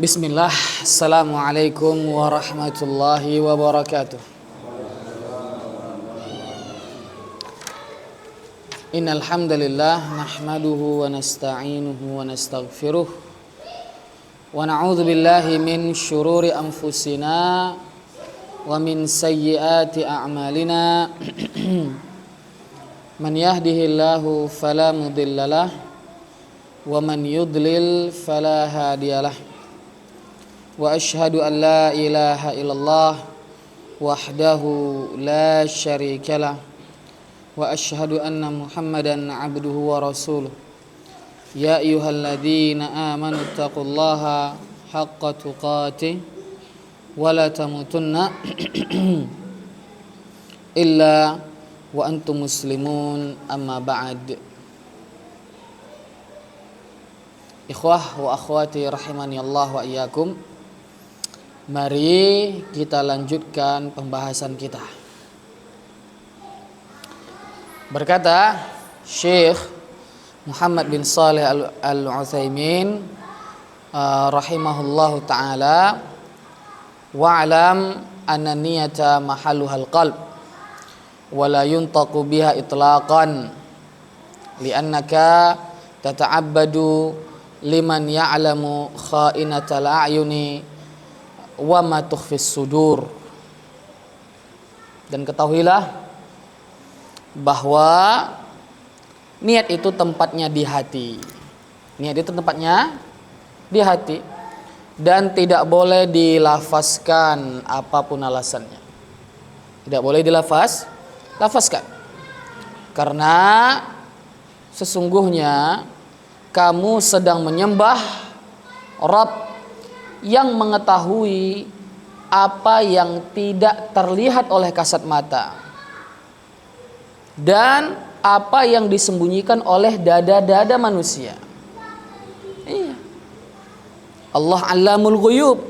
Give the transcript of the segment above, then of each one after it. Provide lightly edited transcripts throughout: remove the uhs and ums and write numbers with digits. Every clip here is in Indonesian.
Bismillah, Assalamualaikum warahmatullahi wabarakatuh. Innal hamdalillah nahmaduhu wa nasta'inuhu wa nastaghfiruh wa na'udzu billahi min syururi anfusina wa min sayyiati a'malina. Man yahdihillahu fala mudhillalah wa man yudlil fala hadiyalah. Wa ashhadu an la ilaha illallah wahdahu la syarikalah wa ashhadu anna Muhammadan abduhu wa rasuluh. Ya ayyuhalladzina amanu taqullaha haqqa tuqatih wa la tamutunna illa wa antum muslimun, amma ba'd. Ikhwah wa akhwati rahimani Allah wa iyyakum. Mari kita lanjutkan pembahasan kita. Berkata Syekh Muhammad bin Shalih Al-Utsaimin rahimahullahu taala, wa'lam anna niyata mahalluhal qalb wa la yuntaqu biha itlaqan li'annaka tata'abbadu liman ya'lamu kha'inatal a'yuni wa ma tukhfis sudur. Dan ketahuilah bahwa niat itu tempatnya di hati. Niat itu tempatnya di hati dan tidak boleh dilafazkan apapun alasannya. Tidak boleh dilafazkan. Karena sesungguhnya kamu sedang menyembah Rabb yang mengetahui apa yang tidak terlihat oleh kasat mata dan apa yang disembunyikan oleh dada-dada manusia. Iya. Allah Allamul Ghuyub.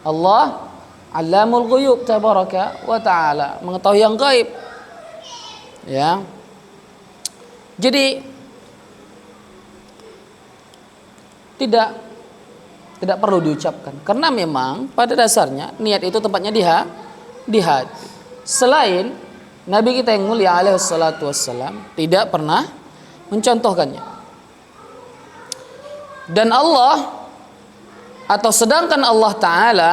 Allah Allamul Ghuyub tabaraka wa taala, mengetahui yang gaib. Ya. Jadi tidak perlu diucapkan, karena memang pada dasarnya niat itu tempatnya di hati. Selain Nabi kita yang mulia alaihi salatu wassalam tidak pernah mencontohkannya. Dan Allah, atau sedangkan Allah Ta'ala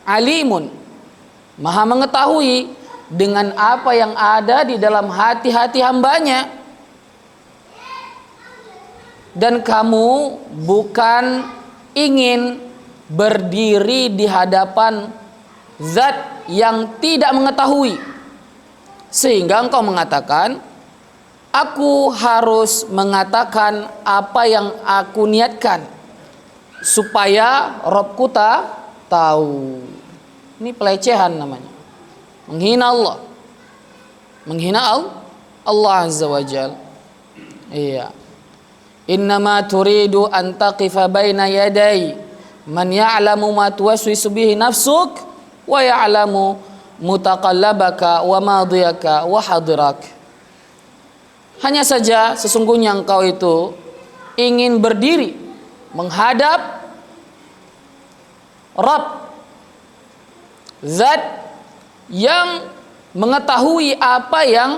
alimun, maha mengetahui dengan apa yang ada di dalam hati-hati hambanya. Dan kamu bukan ingin berdiri di hadapan zat yang tidak mengetahui, sehingga engkau mengatakan, aku harus mengatakan apa yang aku niatkan supaya Rabbku tahu. Ini pelecehan namanya, menghina Allah, menghina Allah azza wa jalla. Iya. Innama turidu an taqifa baina yaday man ya'lamu ma tuwaswisu bihi nafsuk wa ya'lamu mutaqallabaka wa madiyaka wa hadirak. Hanya saja sesungguhnya engkau itu ingin berdiri menghadap Rabb, zat yang mengetahui apa yang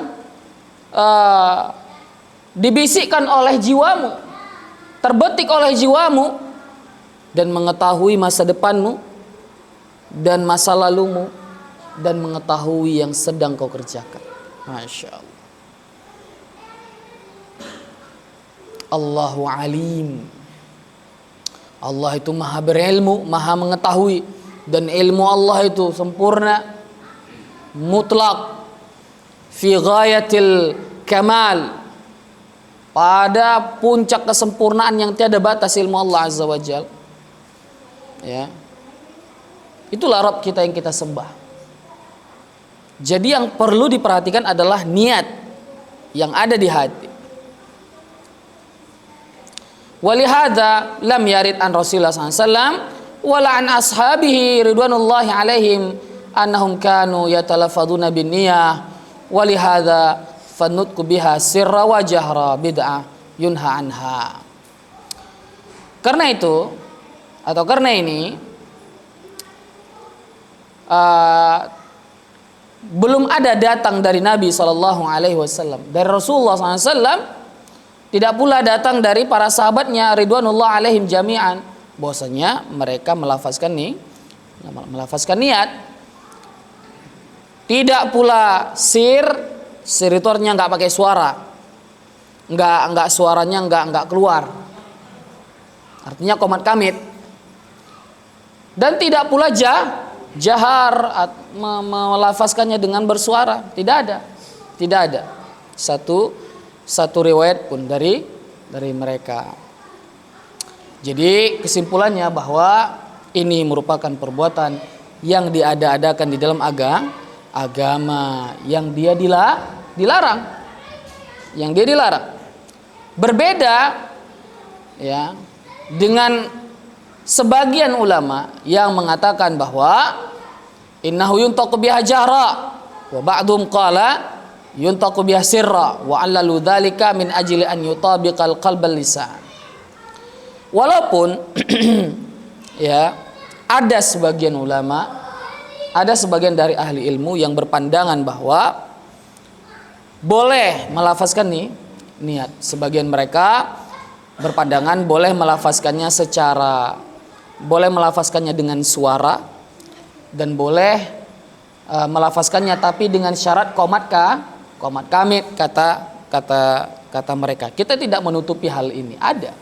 dibisikkan oleh jiwamu, terbetik oleh jiwamu, dan mengetahui masa depanmu dan masa lalumu, dan mengetahui yang sedang kau kerjakan. Masya Allah. Allahu alim. Allah itu maha berilmu, maha mengetahui, dan ilmu Allah itu sempurna, mutlak, fi ghayatil kamal, pada puncak kesempurnaan yang tiada batas ilmu Allah azza wa jalla. Ya. Itulah Rabb kita yang kita sembah. Jadi yang perlu diperhatikan adalah niat yang ada di hati. Walihada lam yarid an Rasulullah SAW wala an ashabihi ridwanullahi alaihim annahum kanu yatalafaduna bin niyah. Walihada fanutku biha sirra wa jahra bid'ah yunha anha. Karena itu atau karena ini uh, belum ada datang dari Nabi SAW, dari Rasulullah SAW, tidak pula datang dari para sahabatnya ridwanullah alaihim jami'an, bahwasanya mereka melafazkan niat. Tidak pula sir itu artinya nggak pakai suara, nggak suaranya nggak keluar, artinya qomat kamit. Dan tidak pula jahar melafazkannya dengan bersuara, tidak ada satu riwayat pun dari mereka. Jadi kesimpulannya bahwa ini merupakan perbuatan yang diada-adakan di dalam agama yang dia dilarang, berbeda ya dengan sebagian ulama yang mengatakan bahwa innahu yuntaqu biha jahra wa ba'dhum qala yuntaqu biha sirra wa allalu dzalika min ajli an yutabiqal qalbal lisan. Walaupun ya ada sebagian ulama, ada sebagian dari ahli ilmu yang berpandangan bahwa boleh melafazkan niat. Sebagian mereka berpandangan boleh melafazkannya dengan suara, dan boleh melafazkannya tapi dengan syarat qomat kamit, kata mereka. Kita tidak menutupi hal ini, ada.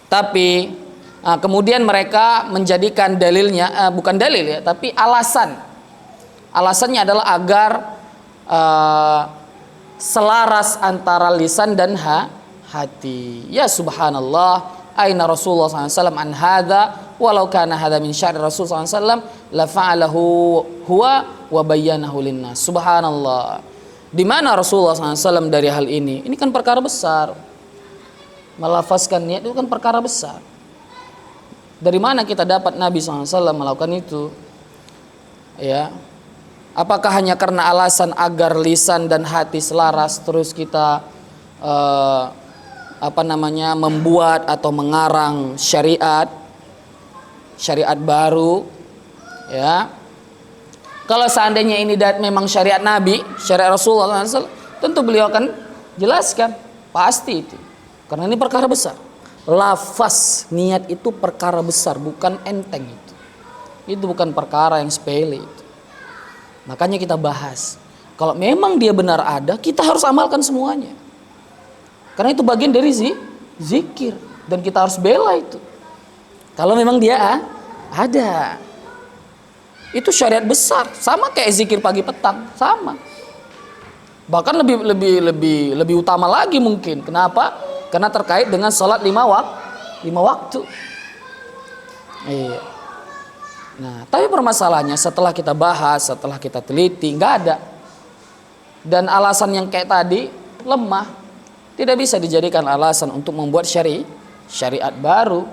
Tapi kemudian mereka menjadikan dalilnya bukan dalil ya, tapi alasannya adalah agar selaras antara lisan dan hati. Ya subhanallah, aina Rasulullah SAW an hadza walau kana hadza min sya'ri Rasul SAW la fa'alahu huwa wa bayyanahu linnas. Subhanallah, di mana Rasulullah SAW dari hal ini? Ini kan perkara besar. Melafazkan niat itu kan perkara besar. Dari mana kita dapat Nabi SAW melakukan itu? Ya, apakah hanya karena alasan agar lisan dan hati selaras terus kita membuat atau mengarang syariat baru? Ya, kalau seandainya ini memang syariat Nabi, syariat Rasulullah SAW, tentu beliau akan jelaskan, pasti itu, karena ini perkara besar. Lafaz niat itu perkara besar, bukan enteng itu bukan perkara yang sepele itu. Makanya kita bahas, kalau memang dia benar ada, kita harus amalkan semuanya, karena itu bagian dari zikir, dan kita harus bela itu. Kalau memang dia ada, itu syariat besar, sama kayak zikir pagi petang, sama. Bahkan lebih utama lagi mungkin. Kenapa? Karena terkait dengan sholat 5 waktu. Iya. Nah, tapi permasalahannya setelah kita bahas, setelah kita teliti, nggak ada. Dan alasan yang kayak tadi lemah, tidak bisa dijadikan alasan untuk membuat syariat baru,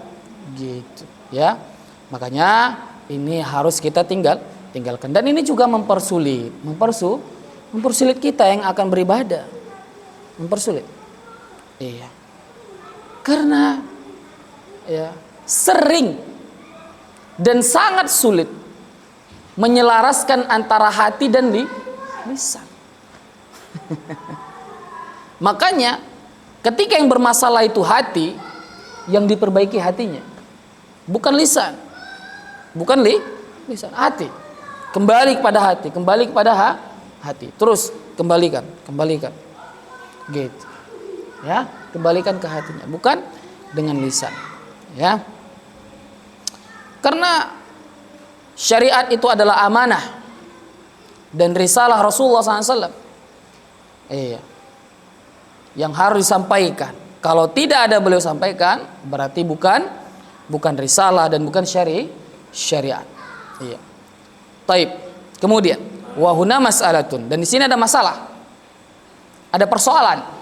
gitu. Ya, makanya ini harus kita tinggalkan. Dan ini juga mempersulit kita yang akan beribadah, mempersulit. Iya. Karena ya sering dan sangat sulit menyelaraskan antara hati dan lisan. Makanya ketika yang bermasalah itu hati, yang diperbaiki hatinya, bukan lisan, lisan, hati. Kembali kepada hati. Terus kembalikan, gitu. Ya, kembalikan ke hatinya, bukan dengan lisan. Ya, karena syariat itu adalah amanah dan risalah Rasulullah SAW. Iya, yang harus disampaikan. Kalau tidak ada beliau sampaikan, berarti bukan risalah dan bukan syariat. Iya. Taib. Kemudian, wahuna mas'alatun, dan di sini ada masalah, ada persoalan.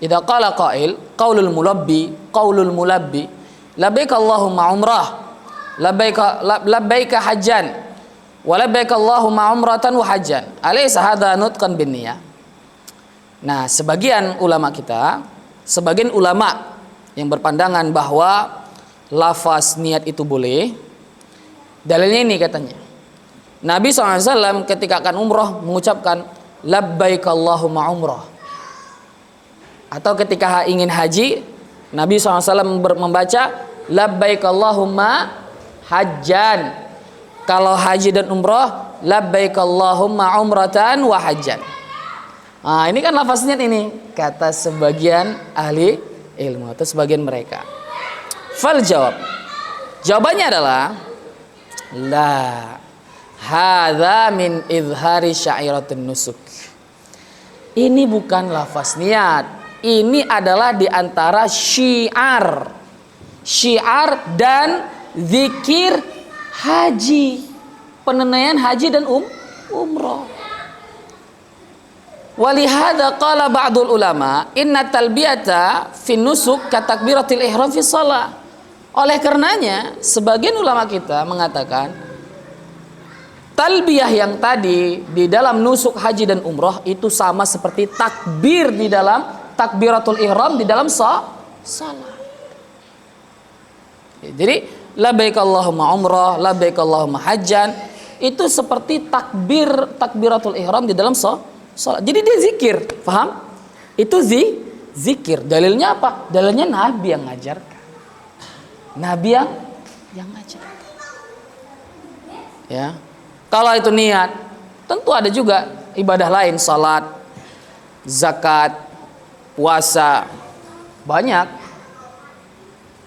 Idza qala qail qaulul mulabbi labbaik Allahumma umrah labbaik hajjan wa labbaik Allahumma umratan wa hajjan alaysa hadza nutqan bin niyyah. Nah, sebagian ulama yang berpandangan bahwa lafaz niat itu boleh? Dalilnya ini katanya. Nabi SAW ketika akan umroh mengucapkan labbaik Allahumma umroh. Atau ketika ingin haji, Nabi SAW membaca labbaik Allahumma hajjan. Kalau haji dan umroh, labbaik Allahumma umratan wa hajjan. Nah, ini kan lafaz niat ini, kata sebagian ahli ilmu atau sebagian mereka. Fal jawab. Jawabannya adalah la. Hadza min izhari sya'iratun nusuk. Ini bukan lafaz niat. Ini adalah di antara syiar. Syiar dan zikir haji. Penenaian haji dan umroh. Walihada qala ba'dul ulama inna talbiyata fin nusuk ka takbiratil ihram fi shalah. Oleh karenanya sebagian ulama kita mengatakan talbiyah yang tadi di dalam nusuk haji dan umroh itu sama seperti takbir di dalam takbiratul ihram di dalam salat. Jadi labbaik Allahumma umrah, labbaik Allahumma hajjan itu seperti takbiratul ihram di dalam salat. Jadi dia zikir, paham? Itu zikir. Dalilnya apa? Dalilnya Nabi yang ngajarkan. Nabi yang ngajarkan. Ya. Kalau itu niat, tentu ada juga ibadah lain, salat, zakat, puasa, banyak.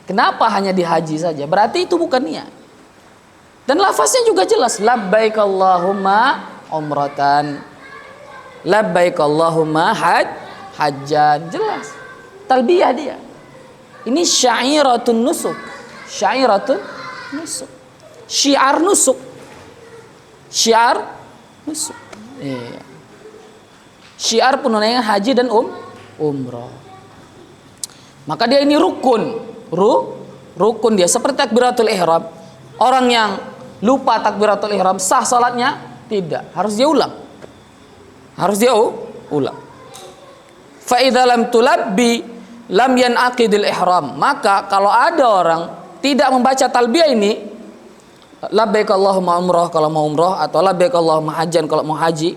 Kenapa hanya di haji saja? Berarti itu bukan niat. Dan lafaznya juga jelas, labbaik Allahumma umratan, labbaik Allahumma hajjan, jelas. Talbiyah dia. Ini sya'iratun nusuk. Sya'iratun nusuk. Syiar nusuk. Syiar nusuk. Iya. Syiar penunaian haji dan umroh. Maka dia ini rukun. Rukun dia seperti takbiratul ihram. Orang yang lupa takbiratul ihram sah salatnya? Tidak, harus dia ulang. Harus dia ulang. Fa idza lam tulabbi lam yanaqidil ihram. Maka kalau ada orang tidak membaca talbiyah ini, labbaik Allahumma umrah kalau mau umrah, atau labbaik Allahumma hajjan kalau mau haji,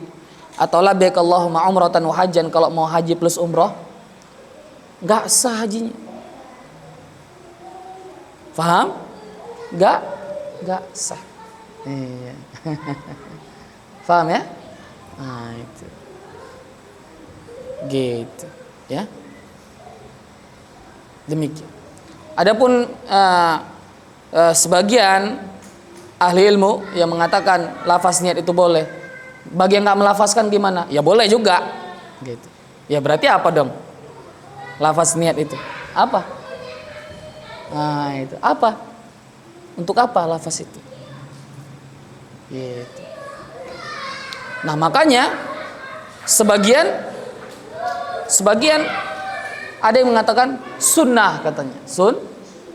atau labbaik Allahumma umratan wa hajjan kalau mau haji plus umrah, enggak sah hajinya. Paham? Enggak sah. Iya. Paham ya? Nah, itu. Gitu, ya. Demikian. Adapun sebagian ahli ilmu yang mengatakan lafaz niat itu boleh. Bagi yang nggak melafazkan gimana? Ya boleh juga. Gitu. Ya berarti apa dong? Lafaz niat itu apa? Nah itu apa? Untuk apa lafaz itu? Gitu. Nah makanya sebagian ada yang mengatakan sunnah katanya.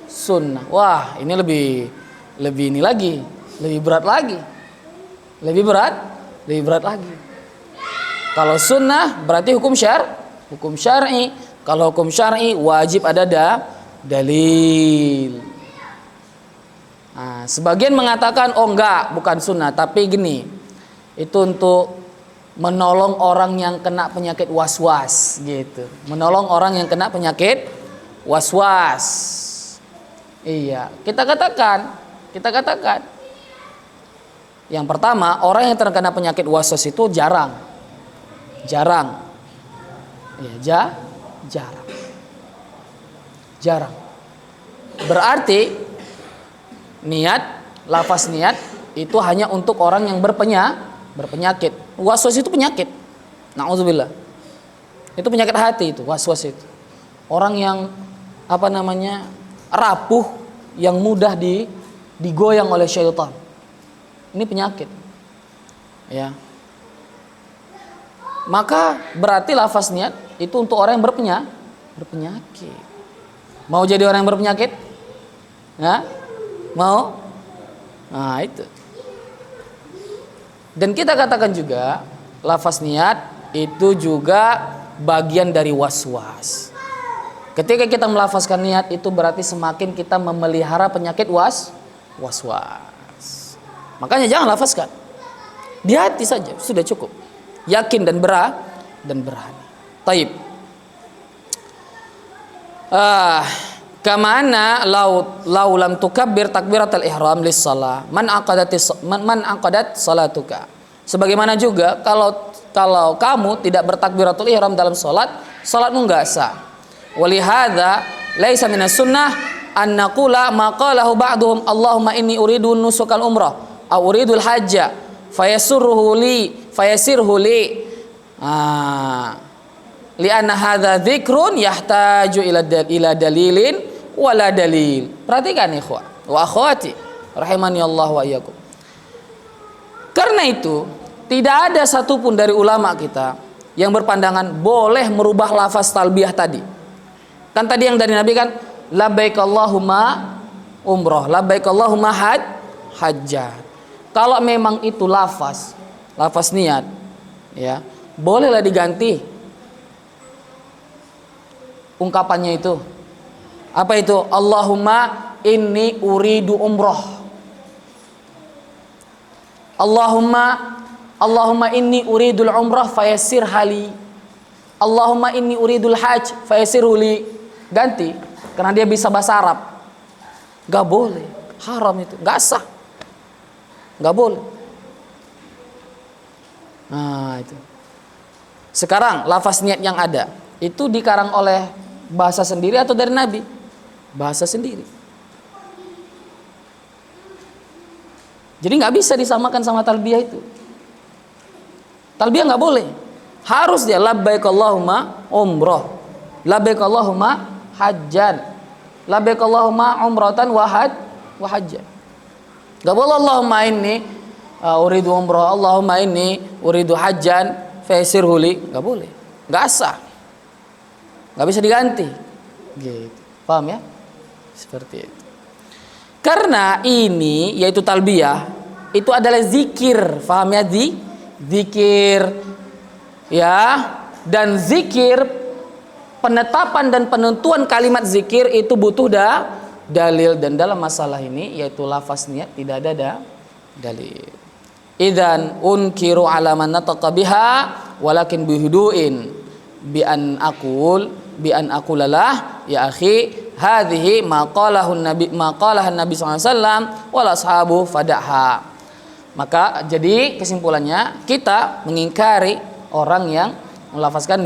Sunnah. Wah ini lebih ini lagi, lebih berat lagi. Lebih berat lagi. Kalau sunnah berarti hukum syar'i. Kalau hukum syar'i wajib ada dalil. Nah, sebagian mengatakan oh enggak, bukan sunnah, tapi gini. Itu untuk menolong orang yang kena penyakit was-was gitu. Menolong orang yang kena penyakit was-was. Iya, kita katakan yang pertama, orang yang terkena penyakit was-was itu jarang. Ya, jarang. Berarti lafaz niat itu hanya untuk orang yang berpenyakit. Was-was itu penyakit. Nauzubillah. Itu penyakit hati itu, was-was itu. Orang yang rapuh, yang mudah digoyang oleh syaitan. Ini penyakit. Ya. Maka berarti lafaz niat itu untuk orang yang berpenyakit. Mau jadi orang yang berpenyakit? Ya? Mau? Nah, itu. Dan kita katakan juga lafaz niat itu juga bagian dari was-was. Ketika kita melafazkan niat itu berarti semakin kita memelihara penyakit was-was. Makanya jangan lafazkan. Di hati saja sudah cukup. Yakin dan berani. Taib. Kamana lau lam tukabbir takbiratul ihram lis shalah man aqadat salatuka. Sebagaimana juga kalau kamu tidak bertakbiratul ihram dalam salatmu enggak sah. Walihada laisa minas sunnah an naqula ma qalahu ba'dhum Allahumma inni uridu nusukal umrah aw uridul hajja fayasirhu li li'anna hadza dzikrun yahtaju ila dalilin wala dalil. Perhatikan ikhwah wa akhwati rahimani Allah wa iyyakum. Karena itu tidak ada satupun dari ulama kita yang berpandangan boleh merubah lafaz talbiyah tadi. Kan tadi yang dari Nabi kan labbaik Allahumma umrah, labbaik Allahumma hajjah. Kalau memang itu lafaz niat, ya, bolehlah diganti ungkapannya itu. Apa itu? Allahumma inni uridu umrah. Allahumma inni uridul umrah fayassir hali. Allahumma inni uridul hajj fayassir huli. Ganti karena dia bisa bahasa Arab. Gak boleh, haram itu, gak sah, gak boleh. Nah itu. Sekarang lafaz niat yang ada itu dikarang oleh bahasa sendiri atau dari Nabi? Bahasa sendiri. Jadi nggak bisa disamakan sama talbiyah itu. Talbiyah nggak boleh. Harus dia labbaik Allahumma umrah, labbaik Allahumma hajjan, labbaik Allahumma umratan wa hajjan. Nggak boleh Allahumma inni uridu umrah, Allahumma inni uridu hajjan fayassirhu li. Nggak boleh. Nggak sah. Nggak bisa diganti. Gitu. Paham ya? Seperti itu. Karena ini yaitu talbiyah itu adalah zikir, paham ya? Zikir, ya, dan zikir penetapan dan penentuan kalimat zikir itu butuh dalil, dan dalam masalah ini yaitu lafaz niat tidak ada dalil. Idzan unkiru ala man nataqa biha walakin bihuduin bi an aqulalah ya akhi hadhihi maqalahu nabi sallallahu alaihi wasallam wal ashabu fadahha. Maka jadi kesimpulannya kita mengingkari orang yang melafazkan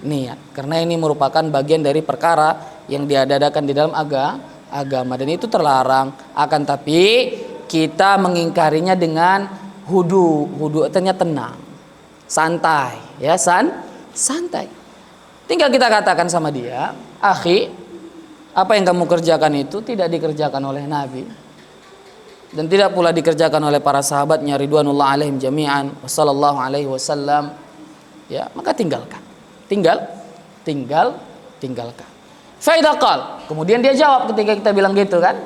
niat karena ini merupakan bagian dari perkara yang diadakan di dalam agama dan itu terlarang. Akan tapi kita mengingkarinya dengan hudu artinya tenang, santai, ya, santai. Tinggal kita katakan sama dia, akhi, apa yang kamu kerjakan itu tidak dikerjakan oleh Nabi dan tidak pula dikerjakan oleh para sahabatnya ridwanullah alaihim jami'an wassallallahu alaihi wasallam. Ya, maka tinggalkan. Tinggalkan. Faida qal, kemudian dia jawab ketika kita bilang gitu kan.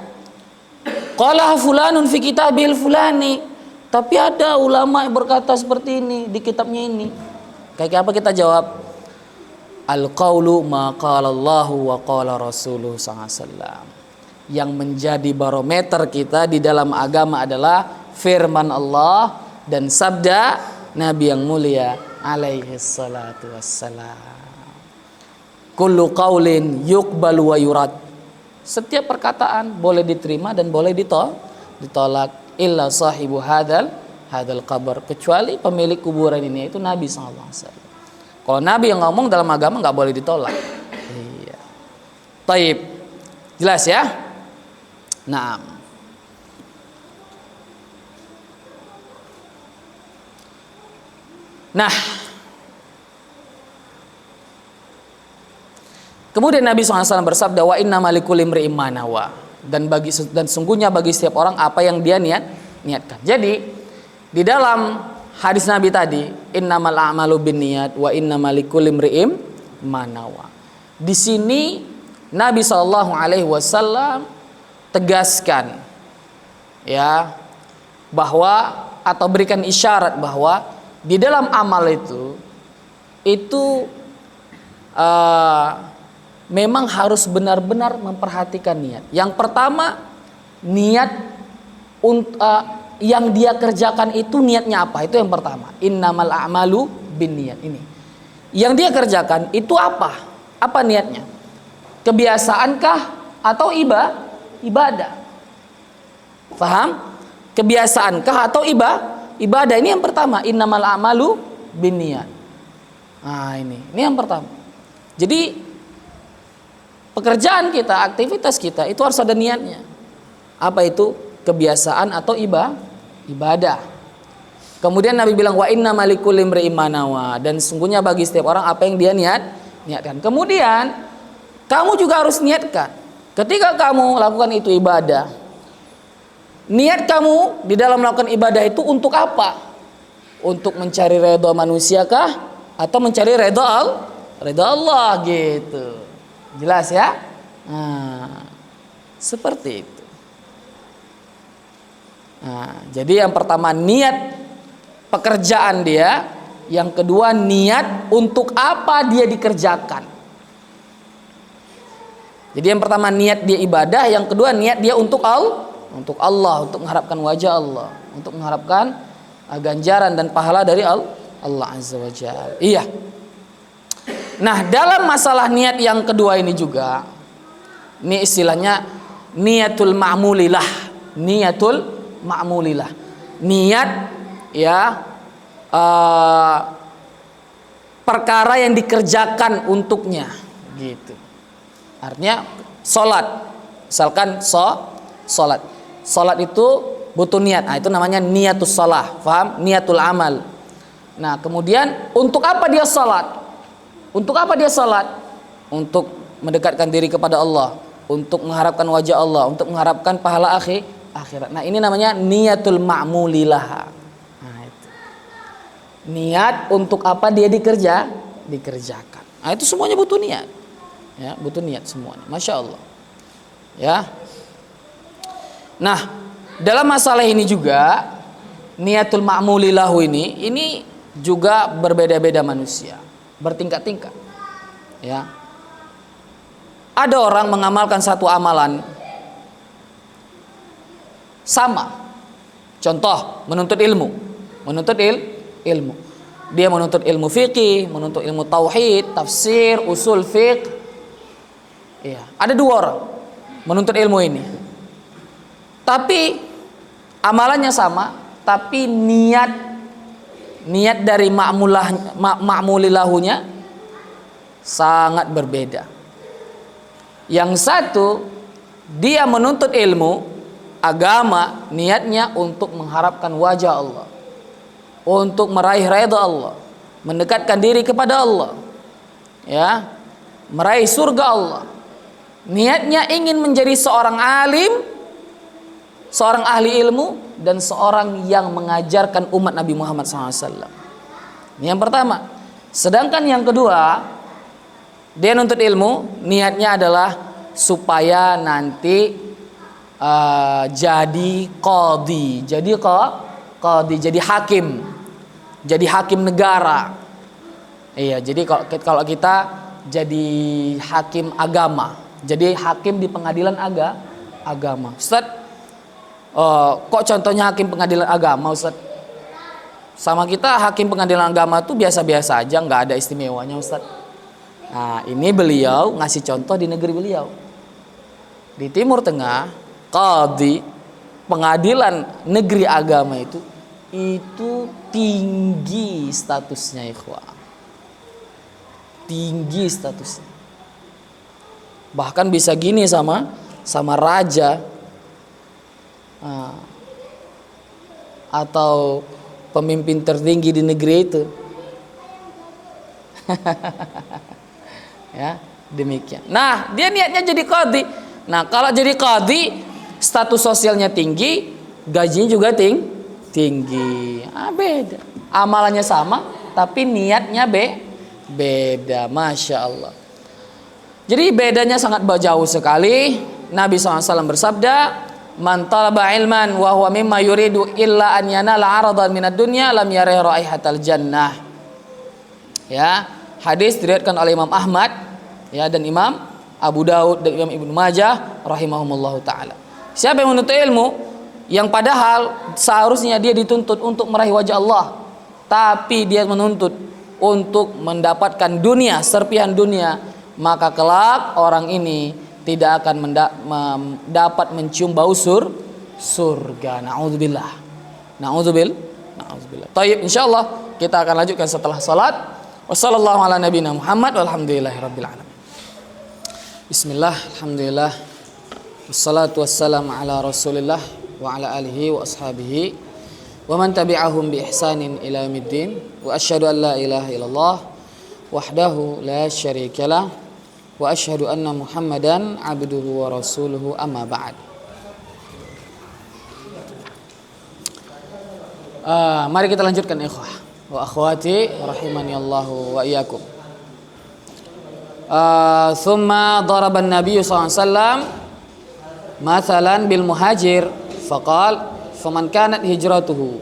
Qala fulanun fi kitabil fulani. Tapi ada ulama yang berkata seperti ini di kitabnya ini. Kayak apa kita jawab? Al-qaulu ma qala Allahu wa qala Rasuluhu sallallahu alaihi wasallam. Yang menjadi barometer kita di dalam agama adalah firman Allah dan sabda Nabi yang mulia alaihi salatu wassalam. Kullu qaulin yuqbalu wa yurad. Setiap perkataan boleh diterima dan boleh ditolak illa sahibu hadal qabr, kecuali pemilik kuburan ini yaitu Nabi sallallahu alaihi wasallam. Kalau Nabi yang ngomong dalam agama nggak boleh ditolak. Iya. Taib. Jelas ya? Naam. Nah, kemudian Nabi SAW bersabda, wa inna malikul imri'im ma nawa, dan sungguhnya bagi setiap orang apa yang dia niatkan. Jadi di dalam hadis Nabi tadi, innamal a'malu binniyat wa innamal likulli imri'im ma nawa. Di sini Nabi SAW tegaskan, ya, bahwa atau berikan isyarat bahwa di dalam amal itu memang harus benar-benar memperhatikan niat. Yang pertama, niat yang dia kerjakan itu niatnya apa? Itu yang pertama. Innamal a'malu binniyat. Ini. Yang dia kerjakan itu apa? Apa niatnya? Kebiasaankah atau ibadah? Paham? Kebiasaankah atau ibadah? Ini yang pertama. Innamal a'malu binniyat. Nah, ini yang pertama. Jadi pekerjaan kita, aktivitas kita itu harus ada niatnya. Apa itu? Kebiasaan atau ibadah. Kemudian Nabi bilang wa inna malikul imri'in ma nawa, dan sungguhnya bagi setiap orang apa yang dia niatkan. Kemudian kamu juga harus niatkan. Ketika kamu lakukan itu ibadah, niat kamu di dalam melakukan ibadah itu untuk apa? Untuk mencari redha manusia kah atau mencari redha Allah gitu. Jelas ya? Nah, seperti itu. Nah, jadi yang pertama niat pekerjaan dia, yang kedua niat untuk apa dia dikerjakan. Jadi yang pertama niat dia ibadah, yang kedua niat dia untuk Allah, untuk mengharapkan wajah Allah, untuk mengharapkan ganjaran dan pahala dari Allah Azza wa Jalla. Iya. Nah, dalam masalah niat yang kedua ini juga, ini istilahnya niatul ma'mulilah. Niatul ma'mulilah. Niat ya perkara yang dikerjakan untuknya gitu. Artinya salat. Misalkan salat. Salat itu butuh niat. Nah, itu namanya niatus shalah. Paham? Niatul amal. Nah, kemudian untuk apa dia salat? Untuk apa dia salat? Untuk mendekatkan diri kepada Allah, untuk mengharapkan wajah Allah, untuk mengharapkan pahala akhirat. Nah, ini namanya niatul ma'mulilah. Nah, itu. Niat untuk apa dia dikerjakan. Nah, itu semuanya butuh niat. Ya, butuh niat semuanya. Masya Allah. Ya. Nah, dalam masalah ini juga niatul ma'mulilahu ini juga berbeda-beda manusia, bertingkat-tingkat. Ya. Ada orang mengamalkan satu amalan sama. Contoh, menuntut ilmu. Ilmu. Dia menuntut ilmu fikih, menuntut ilmu tauhid, tafsir, usul fiqh. Iya, ada dua orang menuntut ilmu ini. Tapi amalannya sama, tapi niat dari ma'mulilahunya sangat berbeda. Yang satu dia menuntut ilmu agama, niatnya untuk mengharapkan wajah Allah, untuk meraih ridha Allah, mendekatkan diri kepada Allah, ya, meraih surga Allah. Niatnya ingin menjadi seorang alim, seorang ahli ilmu, dan seorang yang mengajarkan umat Nabi Muhammad SAW. Ini yang pertama. Sedangkan yang kedua, dia nuntut ilmu, niatnya adalah supaya nanti jadi qadhi, jadi hakim negara. Iya, jadi kalau kita jadi hakim agama, jadi hakim di pengadilan agama. Ustaz, kok contohnya hakim pengadilan agama, Ustaz? Sama kita hakim pengadilan agama tuh biasa-biasa aja, nggak ada istimewanya, Ustaz. Nah, ini beliau ngasih contoh di negeri beliau. Di Timur Tengah, qadhi, pengadilan negeri agama itu tinggi statusnya, ikhwah. Tinggi statusnya. Bahkan bisa gini sama raja, atau pemimpin tertinggi di negeri itu. Ya, demikian. Nah, dia niatnya jadi qadhi. Nah, kalau jadi qadhi, status sosialnya tinggi, gajinya juga tinggi. Beda. Amalannya sama, tapi niatnya beda. Masya Allah. Jadi bedanya sangat jauh sekali. Nabi SAW bersabda, man talaba ilman wa huwa mimma yuridu illa an yanala 'aradan minad dunya lam yarih raihatal jannah. Ya, hadis diriwayatkan oleh Imam Ahmad, ya, dan Imam Abu Daud dan Imam Ibnu Majah rahimahumullahu taala. Siapa yang menuntut ilmu yang padahal seharusnya dia dituntut untuk meraih wajah Allah, tapi dia menuntut untuk mendapatkan dunia, serpihan dunia, maka kelak orang ini tidak akan dapat mencium bau surga. Nauzubillah. Nauzubillah. Taib, insyaallah kita akan lanjutkan setelah salat. Wassallallahu ala nabiyina Muhammad walhamdulillahirabbil alamin. Bismillah, alhamdulillah. Wassalatu wassalamu ala Rasulillah wa ala alihi wa ashabihi wa man tabi'ahum bi ihsanin ila yaumiddin. Wa asyhadu an la ilaha illallah wahdahu la syarikalah wa asyhadu anna Muhammadan abduhu wa rasuluhu amma ba'd. Mari kita lanjutkan ikhwah wa akhwati rahimani Allahu wa iyyakum. Thumma daraba an-nabiy sallallahu alaihi wasallam mathalan bil muhajir faqal faman kanat hijratuhu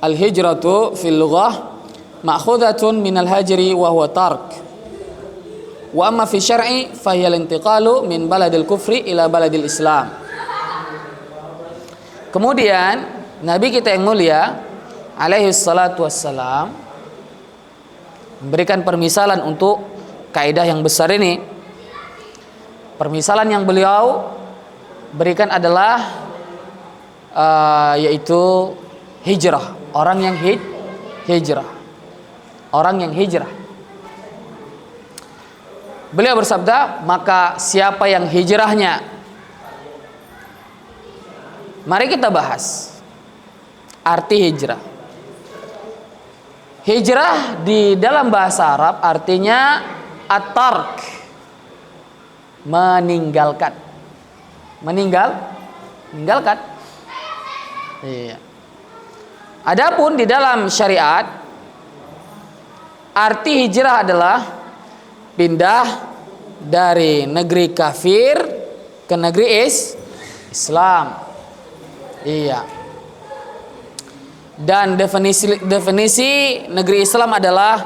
al-hijratu fil lughah ma'khudatun min al-hajri wa huwa tark wa amma fi syar'i fa hiya al-intiqalu min baladil kufri ila baladil islam. Kemudian Nabi kita yang mulia alaihi salatu wassalam memberikan permisalan untuk kaidah yang besar ini. Permisalan yang beliau berikan adalah yaitu hijrah, orang yang hijrah. Beliau bersabda, maka siapa yang hijrahnya. Mari kita bahas arti hijrah. Hijrah di dalam bahasa Arab artinya at-tark, meninggalkan. Meninggalkan. Iya. Adapun di dalam syariat arti hijrah adalah pindah dari negeri kafir ke negeri Islam. Iya. Dan definisi negeri Islam adalah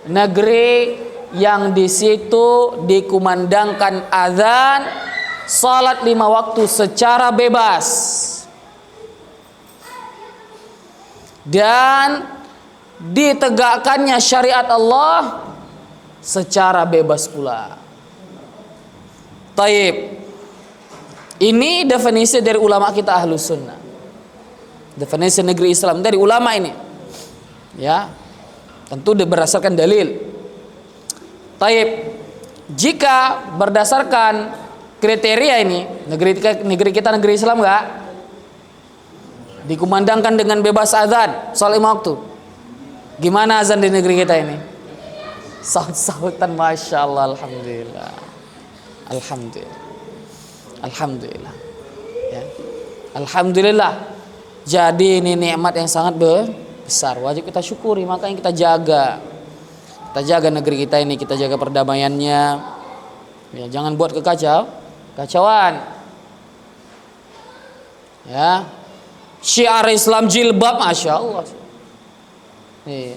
negeri yang di situ dikumandangkan azan, salat 5 waktu secara bebas, dan ditegakkannya syariat Allah secara bebas pula. Taib. Ini definisi dari ulama kita Ahlus Sunnah. Definisi negeri Islam dari ulama ini. Ya. Tentu berdasarkan dalil. Taib. Jika berdasarkan kriteria ini, negeri kita negeri Islam enggak? Dikumandangkan dengan bebas azan, salat 5 waktu. Gimana azan di negeri kita ini? Saut-sautan, masya Allah, alhamdulillah, alhamdulillah, ya. Alhamdulillah. Jadi ini nikmat yang sangat besar, wajib kita syukuri, makanya kita jaga negeri kita ini, kita jaga perdamaiannya, ya, jangan buat kekacauan, ya. Syiar Islam jilbab, masya Allah, iya.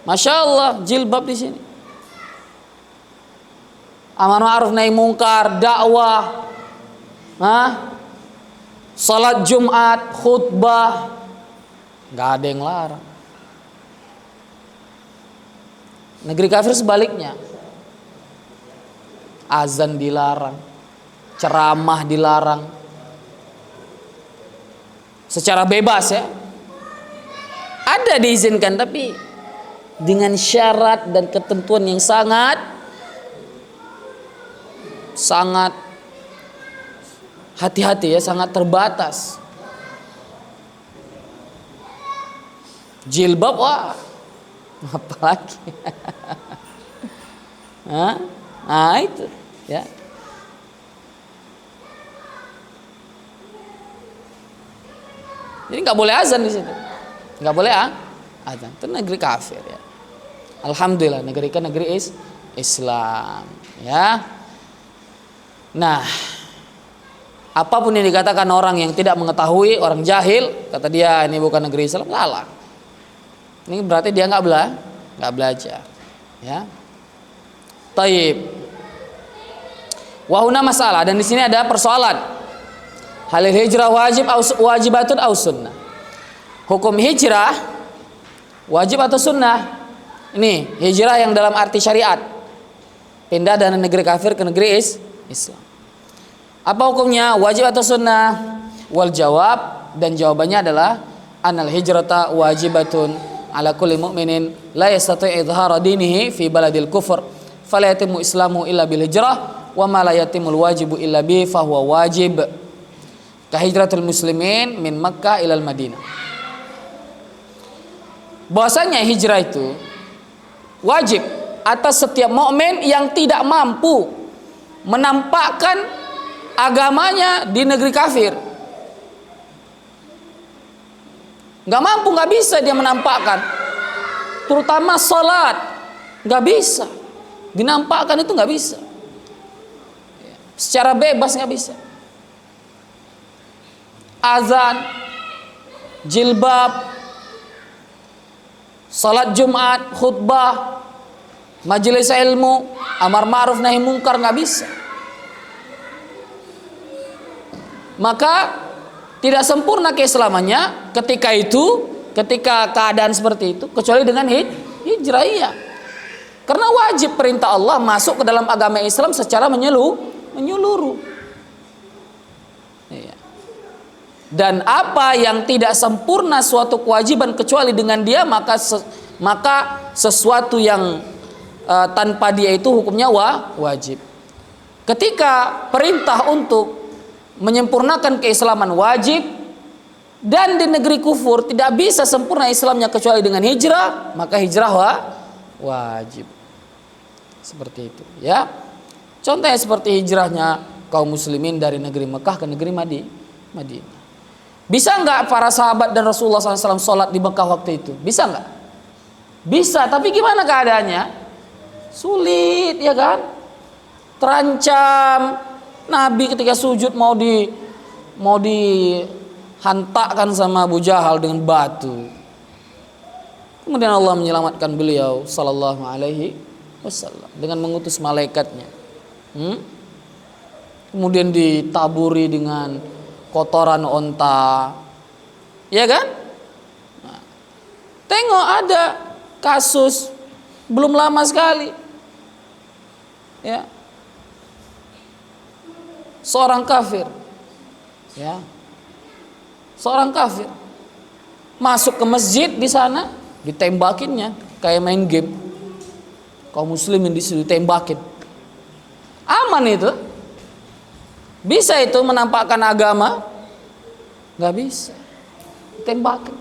Masya Allah, jilbab di sini. Amar ma'ruf nahi mungkar, dakwah, salat Jumat, khutbah, nggak ada yang larang. Negeri kafir sebaliknya, azan dilarang, ceramah dilarang, secara bebas, ya. Ada diizinkan, tapi dengan syarat dan ketentuan yang sangat hati-hati, ya, sangat terbatas. Jilbab, wah, apalagi. Nah, itu, ya. Jadi nggak boleh azan di situ, nggak boleh azan. Itu negeri kafir, ya. Alhamdulillah, negeri kan negeri Islam, ya. Nah, apapun yang dikatakan orang yang tidak mengetahui, orang jahil, kata dia ini bukan negeri Islam, lalang. Ini berarti dia nggak belajar, ya. Taib. Wahuna masalah, dan di sini ada persoalan. Halil hijrah wajibatun au sunnah. Hukum hijrah wajib atau sunnah? Ini hijrah yang dalam arti syariat, pindah dari negeri kafir ke negeri Islam. Apa hukumnya? Wajib atau sunnah? Wal jawab, dan jawabannya adalah anal hijrata wajibatun ala kulli mu'minin la yastati' idhara dinihi fi baladil kufur fala yatimu islamu illa bil hijrah wa ma la yatimul wajibu illa bi fa huwa wajib ka hijratul muslimin min Makkah ilal Madinah. Bahwasanya hijrah itu wajib atas setiap mukmin yang tidak mampu menampakkan agamanya di negeri kafir. Nggak mampu, nggak bisa dia menampakkan, terutama sholat, nggak bisa dinampakkan, itu nggak bisa secara bebas, nggak bisa. Azan, jilbab, sholat Jumat, khutbah, majelis ilmu, amar ma'ruf nahi mungkar, nggak bisa. Maka tidak sempurna keislamannya ketika keadaan seperti itu, kecuali dengan hijrah. Iya. Karena wajib perintah Allah masuk ke dalam agama Islam secara menyeluruh. Iya. Dan apa yang tidak sempurna suatu kewajiban kecuali dengan dia, maka sesuatu yang tanpa dia itu hukumnya wajib. Ketika perintah untuk menyempurnakan keislaman wajib, dan di negeri kufur tidak bisa sempurna Islamnya kecuali dengan hijrah, maka hijrah wajib. Seperti itu, ya. Contohnya seperti hijrahnya kaum muslimin dari negeri Mekah ke negeri Madinah. Bisa nggak para sahabat dan Rasulullah SAW sholat di Mekah waktu itu? Bisa nggak? Bisa, tapi gimana keadaannya? Sulit, ya kan? Terancam. Nabi ketika sujud mau dihantakkan sama Abu Jahal dengan batu. Kemudian Allah menyelamatkan beliau sallallahu alaihi wasallam dengan mengutus malaikatnya. Kemudian ditaburi dengan kotoran onta. Ya kan? Nah, tengok ada kasus belum lama sekali. Ya. Seorang kafir, ya, seorang kafir masuk ke masjid, di sana ditembakinnya kayak main game. Kaum muslimin di situ ditembakin. Aman itu? Bisa itu menampakkan agama? Nggak bisa. Ditembakin.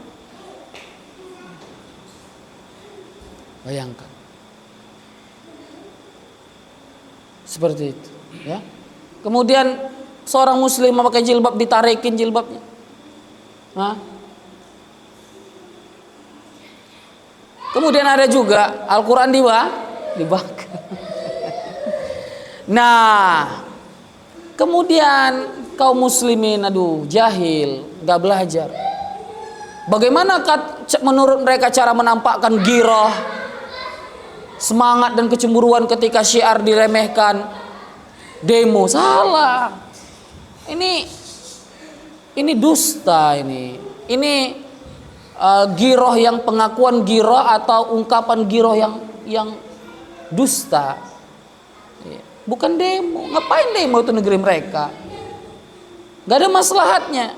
Bayangkan. Seperti itu, ya. Kemudian seorang muslim memakai jilbab, ditarikin jilbabnya. Kemudian ada juga Al-Quran dibakar. Nah, kemudian kaum muslimin, jahil, gak belajar. Bagaimana menurut mereka cara menampakkan ghirah, semangat dan kecemburuan ketika syiar diremehkan? Demo, salah. Ini dusta ini. Ini ghirah yang pengakuan ghirah atau ungkapan ghirah yang dusta. Bukan demo. Ngapain demo itu negeri mereka? Gak ada maslahatnya.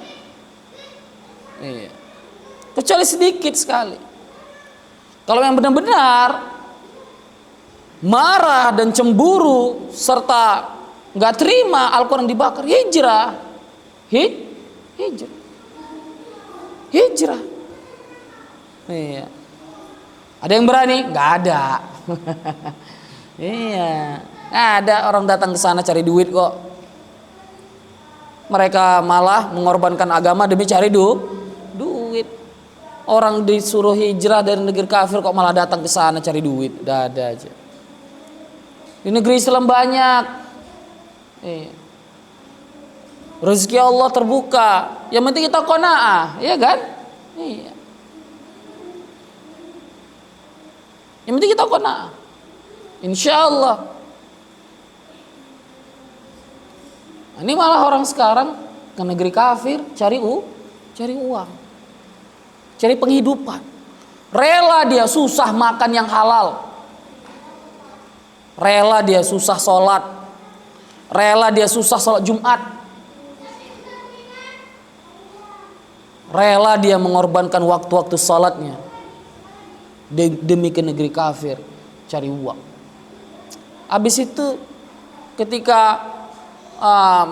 Kecuali sedikit sekali. Kalau yang benar-benar marah dan cemburu serta nggak terima Al-Quran dibakar, hijrah. Iya. Ada yang berani? Nggak ada. Iya, nggak ada orang datang ke sana cari duit kok. Mereka malah mengorbankan agama demi cari duit. Orang disuruh hijrah dari negeri kafir kok malah datang ke sana cari duit. Ada aja. Di negeri Islam banyak. Rezeki Allah terbuka. Yang penting kita qanaah, ya kan? Iya. Yang penting kita qanaah. Insyaallah. Ini malah orang sekarang ke negeri kafir cari uang, cari penghidupan. Rela dia susah makan yang halal, rela dia susah sholat, rela dia susah sholat Jumat, rela dia mengorbankan waktu-waktu sholatnya demi ke negeri kafir cari uang. Habis itu ketika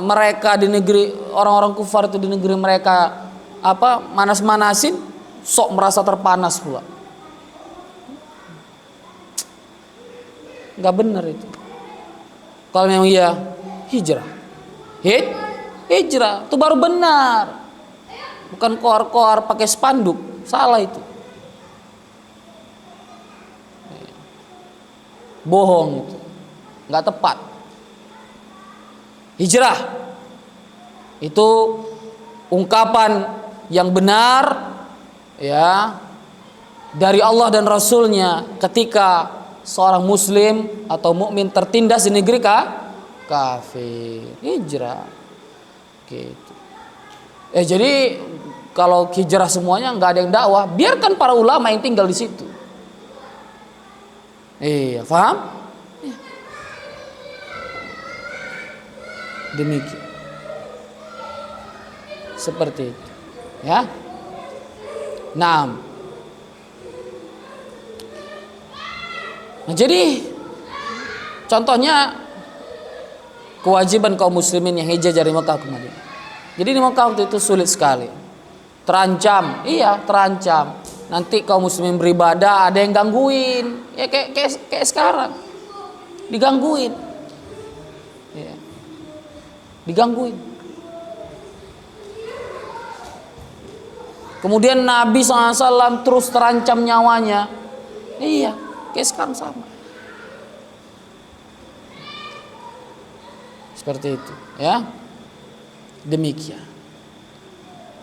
mereka di negeri orang-orang kufar itu di negeri mereka manas-manasin, sok merasa terpanas pula. Nggak benar itu. Kalau memang iya hijrah, hijrah itu baru benar. Bukan koar-koar pakai spanduk, salah itu. Bohong itu, nggak tepat. Hijrah itu ungkapan yang benar ya dari Allah dan Rasulnya ketika seorang muslim atau mukmin tertindas di negeri kafir. Hijrah gitu. Jadi kalau hijrah semuanya nggak ada yang dakwah, biarkan para ulama yang tinggal di situ. Iya, paham? Demikian. Seperti itu. Ya. Nah, jadi contohnya kewajiban kaum muslimin yang hijrah dari Mekah ke Madinah. Jadi di Mekah waktu itu sulit sekali. Terancam, terancam. Nanti kaum muslimin beribadah ada yang gangguin. Ya kayak sekarang. Digangguin. Ya. Digangguin. Kemudian Nabi SAW terus terancam nyawanya. Iya, kayak sekarang sama. Seperti itu, ya. Demikian.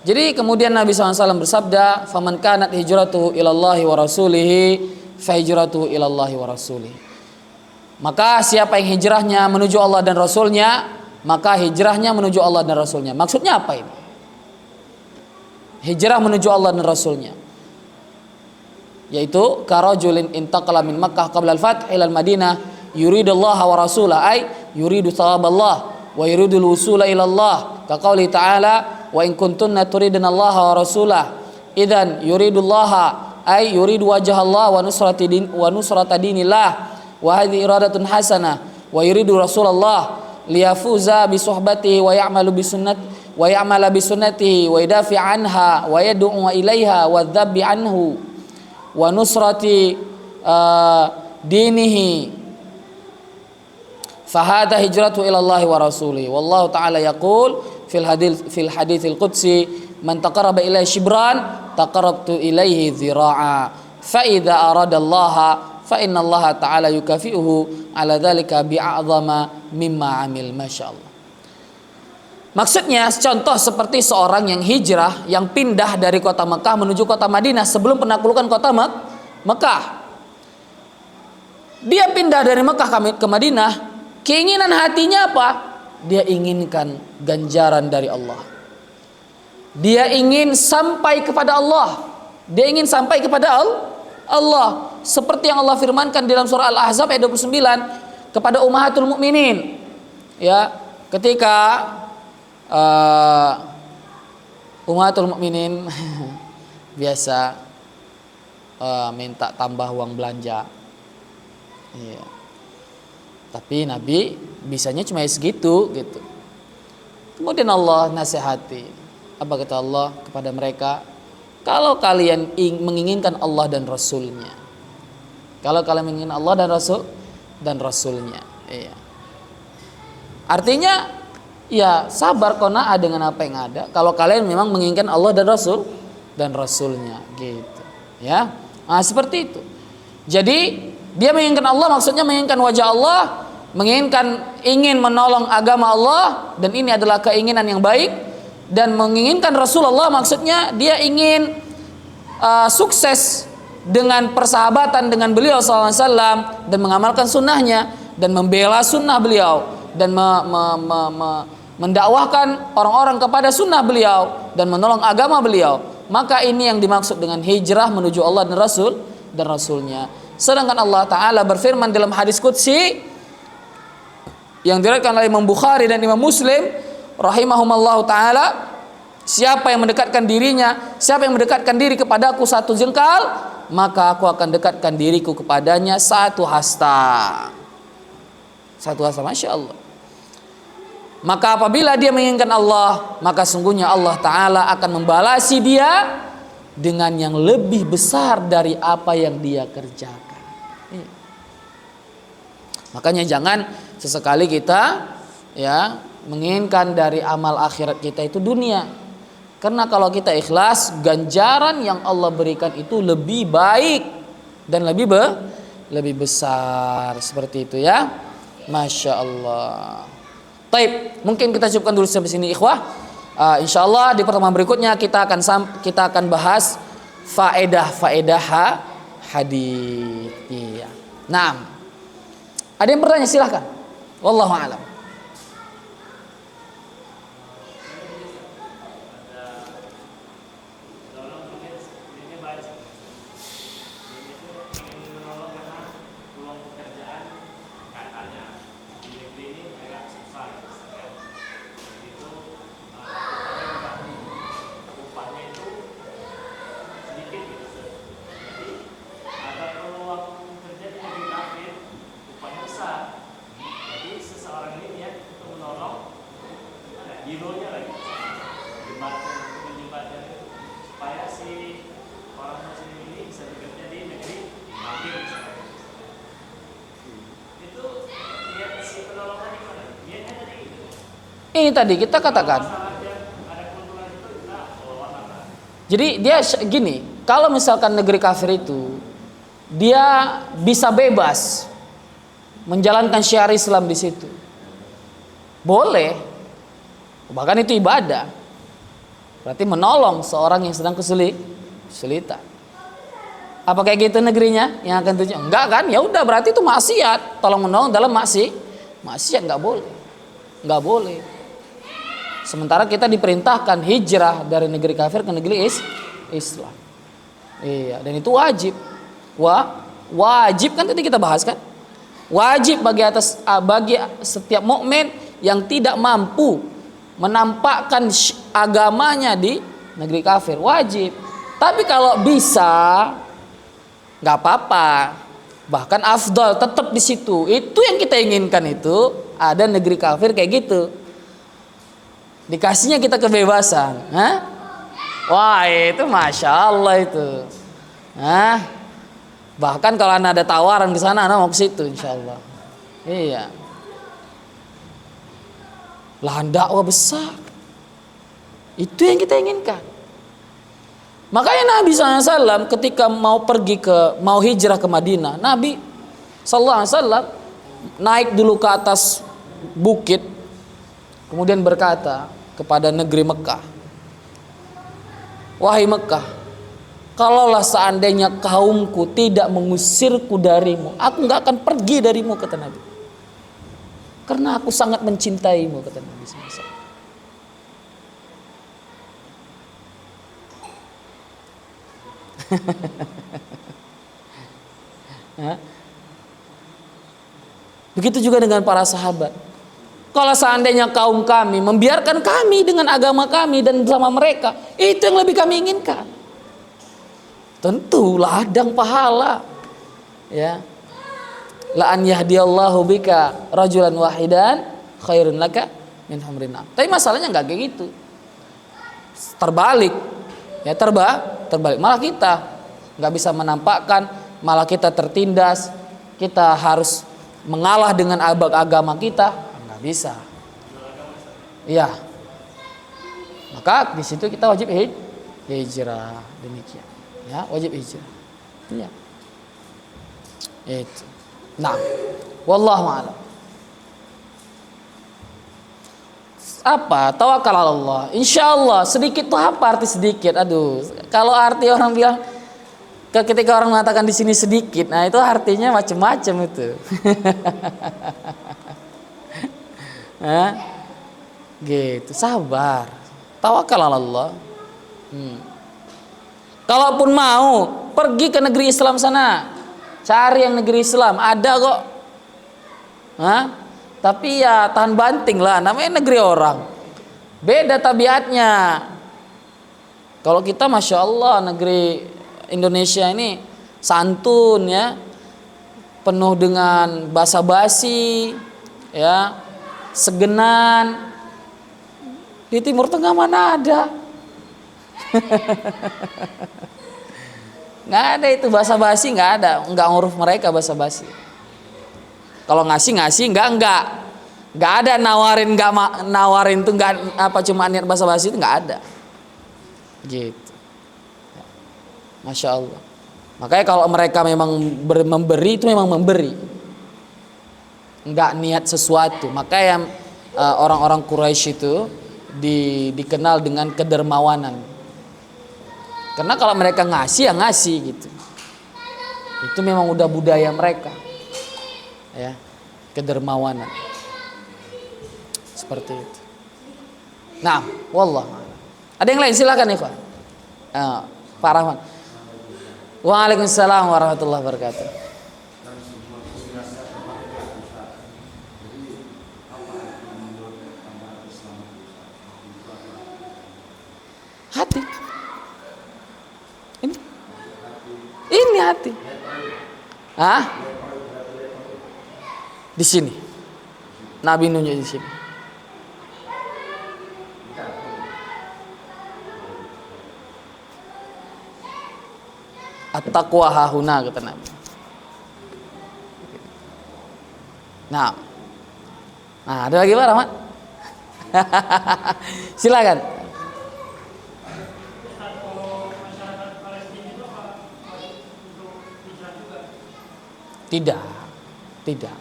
Jadi kemudian Nabi SAW bersabda, "Faman kanat hijratuhu ilallahi wa rasulihi, fa hijratuhu ilallahi wa rasulihi." Maka siapa yang hijrahnya menuju Allah dan Rasulnya, maka hijrahnya menuju Allah dan Rasulnya. Maksudnya apa ini? Hijrah menuju Allah dan Rasulnya, yaitu karajulin intaqala min Makkah qabla al-fath ila al-Madinah yuridullaha wa rasulah, ay yuridu thawaballah wa yuridu al-wusula ila Allah, ka qauli ta'ala wa in kuntunna turidna Allah wa rasulah idzan yuridullaha ay yuridu wajha Allah wa nusrata dinillah wa hadhihi iradatun hasanah wa yuridu Rasulullah liyafuza bi suhbatihi wa ya'malu bi sunnatihi wa yadafi anha wa yad'u ilaiha wa dzabbi anhu wa nusrati dinihi fahada hijratu ila Allah wa rasulihi wallahu ta'ala yaqul fil haditsil qudsi man taqarraba ilaihi shibran taqarrabtu ilaihi dhira'a fa idza arada Allah fa inna Allah ta'ala yukafi'uhu ala dzalika bi'a'zama mimma amil. Masyaallah. Maksudnya contoh seperti seorang yang hijrah, yang pindah dari kota Mekah menuju kota Madinah sebelum penaklukan kota Mekah. Dia pindah dari Mekah ke Madinah, keinginan hatinya apa? Dia inginkan ganjaran dari Allah. Dia ingin sampai kepada Allah. Dia ingin sampai kepada Allah. Seperti yang Allah firmankan dalam surah Al-Ahzab ayat 29 kepada ummahatul mukminin. Ya, ketika ummahatul mukminin biasa minta tambah uang belanja. Iya. Tapi Nabi bisanya cuma segitu gitu. Kemudian Allah nasihati. Apa kata Allah kepada mereka? Kalau kalian menginginkan Allah dan Rasulnya, kalau kalian menginginkan Allah dan Rasulnya, iya. Artinya, ya sabar qanaah dengan apa yang ada. Kalau kalian memang menginginkan Allah dan Rasulnya, gitu, ya. Nah seperti itu. Jadi dia menginginkan Allah, maksudnya menginginkan wajah Allah, ingin menolong agama Allah, dan ini adalah keinginan yang baik. Dan menginginkan Rasulullah, maksudnya dia ingin sukses dengan persahabatan dengan beliau SAW dan mengamalkan sunnahnya dan membela sunnah beliau dan mendakwahkan orang-orang kepada sunnah beliau dan menolong agama beliau, maka ini yang dimaksud dengan hijrah menuju Allah dan Rasulnya. Sedangkan Allah Ta'ala berfirman dalam hadis qudsi yang diriwayatkan oleh Imam Bukhari dan Imam Muslim rahimahumallahu ta'ala, siapa yang mendekatkan diri kepadaku satu jengkal, maka aku akan dekatkan diriku kepadanya satu hasta. Satu hasta, Masya Allah. Maka apabila dia menginginkan Allah, maka sungguhnya Allah Ta'ala akan membalasi dia dengan yang lebih besar dari apa yang dia kerjakan. Makanya jangan sesekali kita menginginkan dari amal akhirat kita itu dunia. Karena kalau kita ikhlas, ganjaran yang Allah berikan itu lebih baik dan lebih besar. Seperti itu ya. Masya Allah. Taib, mungkin kita cukupkan dulu sampai sini ikhwah. Insyaallah di pertemuan berikutnya kita akan bahas faedah hadis. Iya. Nah, ada yang bertanya silahkan. Wallahu a'lam. Ini tadi kita katakan. Jadi dia gini, kalau misalkan negeri kafir itu dia bisa bebas menjalankan syiar Islam di situ, boleh, bahkan itu ibadah. Berarti menolong seorang yang sedang kesulitan. Apa kayak gitu negerinya yang akan tujuh? Enggak kan? Ya udah, berarti itu maksiat. Tolong menolong dalam maksiat nggak boleh. Sementara kita diperintahkan hijrah dari negeri kafir ke negeri Islam. Iya, dan itu wajib. Wajib kan tadi kita bahas kan? Wajib bagi setiap mukmin yang tidak mampu menampakkan agamanya di negeri kafir, wajib. Tapi kalau bisa nggak apa-apa. Bahkan afdal tetap di situ. Itu yang kita inginkan, itu ada negeri kafir kayak gitu. Dikasihnya kita kebebasan. Wah, itu Masya Allah itu. Bahkan kalau ada tawaran ke sana, mau ke situ insya Allah. Iya. Lahan dakwah besar. Itu yang kita inginkan. Makanya Nabi SAW ketika mau hijrah ke Madinah, Nabi SAW naik dulu ke atas bukit, kemudian berkata kepada negeri Mekah, wahai Mekah, kalaulah seandainya kaumku tidak mengusirku darimu, aku nggak akan pergi darimu, kata Nabi. Karena aku sangat mencintaimu, kata Nabi SAW. Begitu juga dengan para sahabat. Kalau seandainya kaum kami membiarkan kami dengan agama kami dan bersama mereka, itu yang lebih kami inginkan. Tentu ladang pahala. Ya. La an yahdiyallahu bika rajulan wahidan khairun laka min humrin na'am. Tapi masalahnya enggak kayak gitu. Terbalik. Ya, terbalik. Malah kita enggak bisa menampakkan, malah kita tertindas. Kita harus mengalah dengan agama kita. Bisa, iya. Maka di situ kita wajib hijrah, demikian. Ya, wajib hijrah. Iya. Itu. Nah, wallahu a'lam. Apa? Tawakal Allah. Insyaallah. Sedikit tuh apa arti sedikit? Aduh, kalau arti orang bilang ketika orang mengatakan di sini sedikit, nah itu artinya macam-macam itu. Gitu, sabar. Tawakal ala Allah. Kalaupun mau pergi ke negeri Islam sana, cari yang negeri Islam, ada kok. Hah? Tapi ya tahan banting lah, namanya negeri orang. Beda tabiatnya. Kalau kita Masya Allah negeri Indonesia ini santun ya, penuh dengan basa-basi ya, segenan. Di Timur Tengah mana ada? Nggak ada itu basa-basi, nggak ada, nggak nguruf mereka basa-basi. Kalau ngasih nggak ada nawarin, nawarin tuh nggak apa, cuma niat basa-basi itu nggak ada. Gitu, Masya Allah. Makanya kalau mereka memang memberi itu memang memberi, nggak niat sesuatu. Makanya orang-orang Quraisy itu dikenal dengan kedermawanan. Karena kalau mereka ngasih ya ngasih gitu. Itu memang udah budaya mereka. Ya, kedermawanan. Seperti itu. Nah, wallah. Ada yang lain silakan ya, Pak. Pak Rahman. Waalaikumsalam warahmatullahi wabarakatuh. Hati. Ini hati. Hah? Di sini. Nabi nunjuk di sini. At-taqwa hahuna kata Nabi. Nah, ada lagi Pak Rahmat? Silakan. Tidak.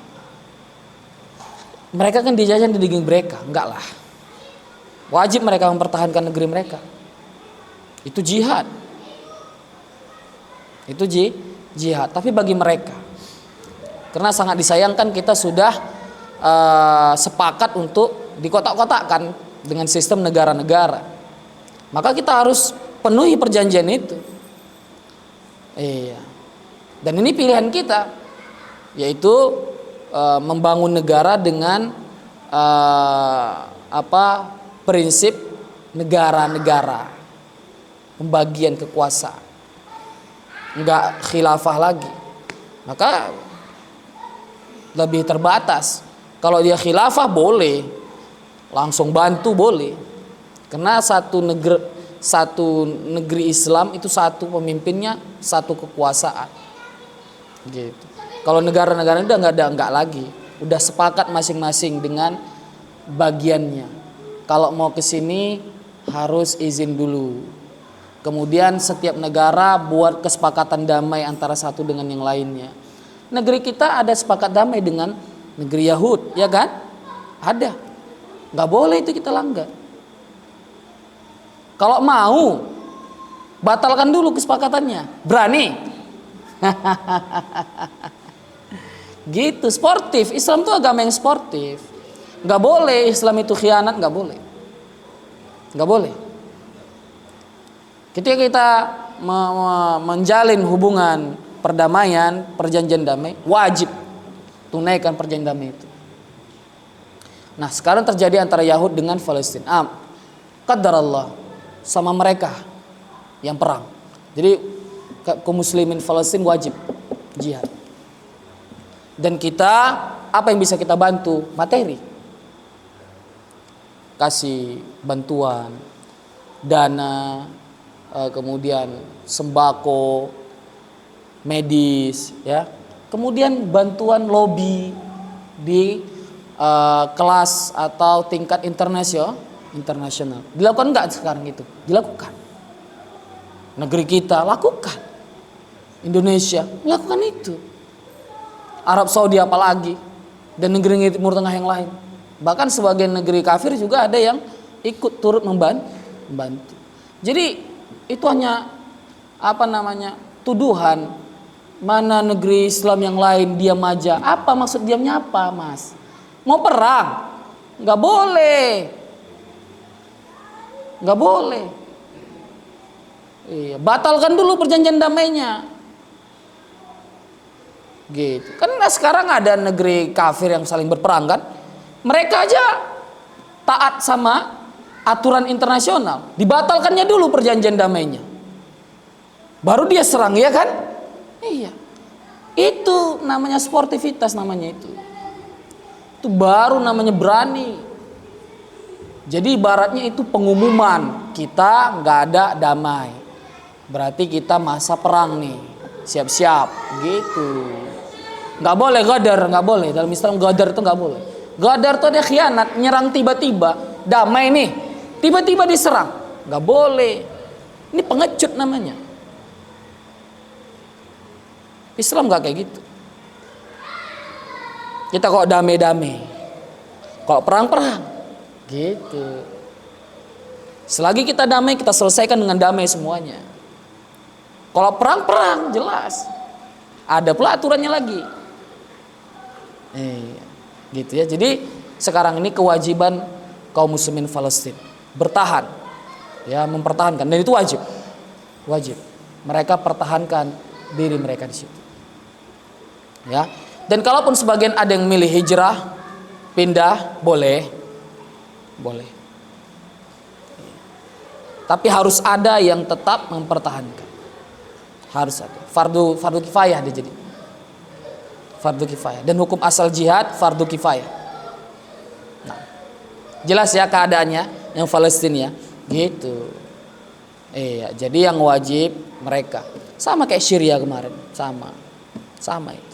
Mereka kan dijajah di negeri mereka, enggak lah. Wajib mereka mempertahankan negeri mereka. Itu jihad. Itu jihad. Tapi bagi mereka, karena sangat disayangkan kita sudah sepakat untuk dikotak-kotakkan dengan sistem negara-negara. Maka kita harus penuhi perjanjian itu. Iya. Dan ini pilihan kita, yaitu membangun negara dengan prinsip negara-negara, pembagian kekuasaan, enggak khilafah lagi. Maka lebih terbatas. Kalau dia khilafah boleh, langsung bantu boleh, karena satu negeri Islam itu satu pemimpinnya, satu kekuasaan. Gitu. Kalau negara-negara udah enggak lagi, udah sepakat masing-masing dengan bagiannya. Kalau mau ke sini harus izin dulu. Kemudian setiap negara buat kesepakatan damai antara satu dengan yang lainnya. Negeri kita ada sepakat damai dengan negeri Yahud, ya kan? Ada. Nggak boleh itu kita langgar. Kalau mau, batalkan dulu kesepakatannya. Berani? Gitu, sportif. Islam itu agama yang sportif. Nggak boleh Islam itu khianat, nggak boleh. Nggak boleh. Ketika kita menjalin hubungan perdamaian, perjanjian damai, wajib tunaikan perjanjian damai itu. Nah, sekarang terjadi antara Yahud dengan Palestina. Qadarallah, sama mereka yang perang. Jadi kaum muslimin Palestina wajib jihad. Dan kita, apa yang bisa kita bantu? Materi. Kasih bantuan, dana, kemudian sembako, medis, ya. Kemudian bantuan lobby di kelas atau tingkat internasional. Dilakukan enggak sekarang itu? Dilakukan. Negeri kita lakukan. Indonesia lakukan itu. Arab Saudi apalagi, dan negeri Timur Tengah yang lain. Bahkan sebagian negeri kafir juga ada yang ikut turut membantu. Jadi itu hanya tuduhan. Mana negeri Islam yang lain diam aja. Apa maksud diamnya apa, Mas? Mau perang? Nggak boleh. nggak boleh. Iya, batalkan dulu perjanjian damainya. Gitu. Kan sekarang ada negeri kafir yang saling berperang kan? Mereka aja taat sama aturan internasional. Dibatalkannya dulu perjanjian damainya. Baru dia serang, ya kan? Iya. Itu namanya sportivitas namanya itu. Itu baru namanya berani. Jadi ibaratnya itu pengumuman kita nggak ada damai. Berarti kita masa perang nih. Siap-siap gitu. Nggak boleh gadar, nggak boleh. Dalam Islam gadar itu nggak boleh. Gadar itu ada khianat, nyerang tiba-tiba. Damai nih, tiba-tiba diserang. Nggak boleh. Ini pengecut namanya. Islam nggak kayak gitu. Kita kok damai-damai, kok perang-perang, gitu. Selagi kita damai, kita selesaikan dengan damai semuanya. Kalau perang-perang, jelas. Ada pula aturannya lagi. Gitu ya. Jadi sekarang ini kewajiban kaum muslimin Palestina bertahan, ya, mempertahankan, dan itu wajib. Mereka pertahankan diri mereka di situ. Ya. Dan kalaupun sebagian ada yang milih hijrah, pindah, boleh. Tapi harus ada yang tetap mempertahankan. Harus ada. Fardu kifayah dia jadi. Fardu kifayah. Dan hukum asal jihad fardu kifayah. Nah, jelas ya keadaannya yang Palestina, gitu. Jadi yang wajib mereka. Sama kayak Syria kemarin, sama itu.